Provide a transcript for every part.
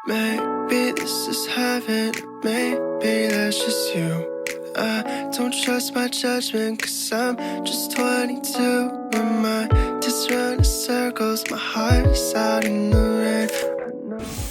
Maybe this is heaven, maybe that's just you. I don't trust my judgment, cause I'm just 22. When my just run in circles, my heart is out in the rain. I know.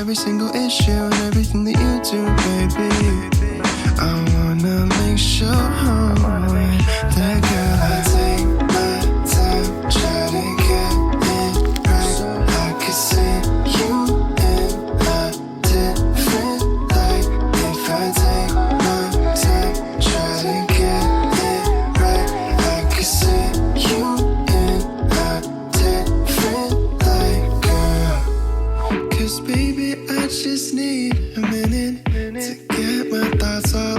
every single issue and everything that you do, baby. I wanna make sure that girl, I take my time, try to get it right. I could see you in a different light. If I take my time, try to get it right. I could see you in a different light, girl. 'Cause baby, I just need a minute to get my thoughts all